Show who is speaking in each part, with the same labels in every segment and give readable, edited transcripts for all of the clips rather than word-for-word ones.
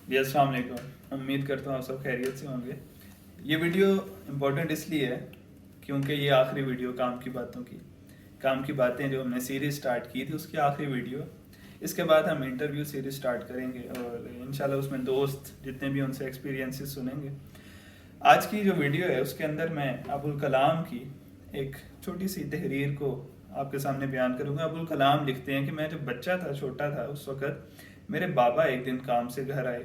Speaker 1: जी अस्सलाम वालेकुम। उम्मीद करता हूँ आप सब खैरियत से होंगे। ये वीडियो इम्पोर्टेंट इसलिए है क्योंकि ये आखिरी वीडियो काम की बातें जो हमने सीरीज स्टार्ट की थी उसकी आखिरी वीडियो। इसके बाद हम इंटरव्यू सीरीज स्टार्ट करेंगे और इंशाल्लाह उसमें दोस्त जितने भी उनसे एक्सपीरियंसेस सुनेंगे। आज की जो वीडियो है उसके अंदर मैं अबुल कलाम की एक छोटी सी तहरीर को आपके सामने बयान करूंगा। अबुल कलाम लिखते हैं कि मैं जब बच्चा था, छोटा था, उस वक़्त मेरे बाबा एक दिन काम से घर आए।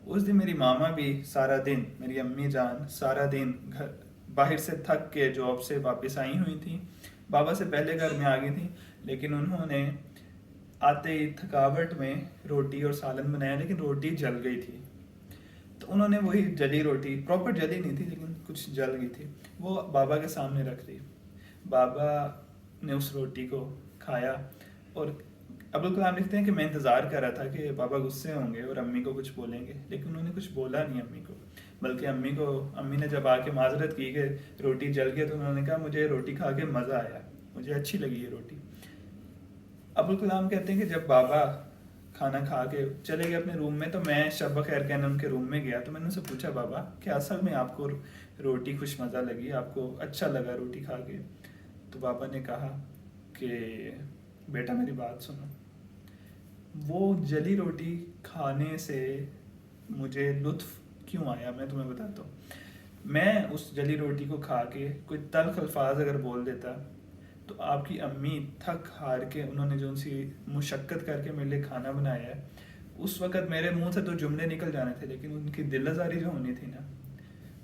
Speaker 1: उस दिन मेरी मामा भी सारा दिन, मेरी अम्मी जान सारा दिन घर बाहर से थक के जॉब से वापस आई हुई थी। बाबा से पहले घर में आ गई थी, लेकिन उन्होंने आते ही थकावट में रोटी और सालन बनाया, लेकिन रोटी जल गई थी। तो उन्होंने वही जली रोटी, प्रॉपर जली नहीं थी लेकिन कुछ जल गई थी, वो बाबा के सामने रख दी। बाबा ने उस रोटी को खाया और अब्दुल कलाम लिखते हैं कि मैं इंतज़ार कर रहा था कि बाबा गुस्से होंगे और अम्मी को कुछ बोलेंगे, लेकिन उन्होंने कुछ बोला नहीं अम्मी को। बल्कि अम्मी ने जब आके माजरत की कि रोटी जल गई, तो उन्होंने कहा मुझे रोटी खा के मज़ा आया, मुझे अच्छी लगी ये रोटी। अब्दुल कलाम कहते हैं कि जब बाबा खाना खा के चले गए अपने रूम में, तो मैं शब खैर कहने उनके रूम में गया। तो मैंने उनसे पूछा, बाबा क्या असल में आपको रोटी खुश मज़ा लगी, आपको अच्छा लगा रोटी खा के? तो बाबा ने कहा कि बेटा मेरी बात सुनो, वो जली रोटी खाने से मुझे लुत्फ क्यों आया मैं तुम्हें बताता हूँ। मैं उस जली रोटी को खा के कोई तल्ख अल्फाज अगर बोल देता, तो आपकी अम्मी थक हार के उन्होंने जो उनसी मुशक्क़त करके मेरे लिए खाना बनाया है, उस वक़्त मेरे मुंह से तो जुमले निकल जाने थे, लेकिन उनकी दिल आज़ारी जो होनी थी ना,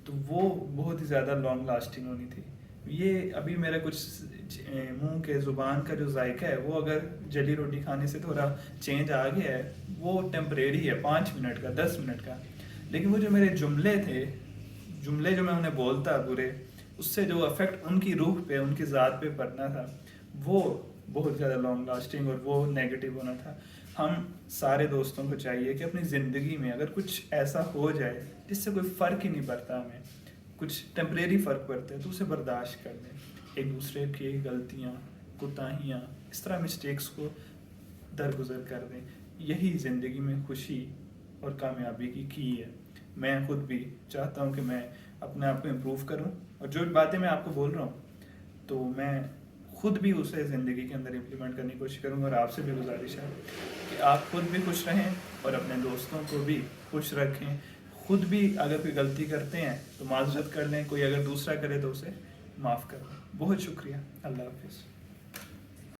Speaker 1: तो वो बहुत ही ज़्यादा लॉन्ग लास्टिंग होनी थी। ये अभी मेरा कुछ मुंह के ज़ुबान का जो जायका है, वो अगर जली रोटी खाने से थोड़ा चेंज आ गया है, वो टेम्परेरी है, 5 मिनट का, 10 मिनट का। लेकिन वो जो मेरे जुमले थे, जुमले जो मैं उन्हें बोलता बुरे, उससे जो अफेक्ट उनकी रूह पे, उनकी ज़ात पे पड़ना था, वो बहुत ज़्यादा लॉन्ग लास्टिंग और वो नेगेटिव होना था। हम सारे दोस्तों को चाहिए कि अपनी ज़िंदगी में अगर कुछ ऐसा हो जाए जिससे कोई फ़र्क ही नहीं पड़ता, हमें कुछ टेम्परेरी फ़र्क पड़ता है, तो उसे बर्दाश्त कर लें। एक दूसरे की गलतियाँ, कोताहियाँ, इस तरह मिस्टेक्स को दरगुजर कर दें। यही ज़िंदगी में खुशी और कामयाबी की है। मैं खुद भी चाहता हूँ कि मैं अपने आप को इम्प्रूव करूँ, और जो बातें मैं आपको बोल रहा हूँ तो मैं खुद भी उसे ज़िंदगी के अंदर इम्प्लीमेंट करने की कोशिश करूँगा। और आपसे भी गुजारिश है कि आप खुद भी खुश रहें और अपने दोस्तों को भी खुश रखें। खुद भी अगर कोई गलती करते हैं तो माजरत कर लें, कोई अगर दूसरा करे तो उसे माफ़ कर दें। बहुत शुक्रिया। अल्लाह हाफिज़।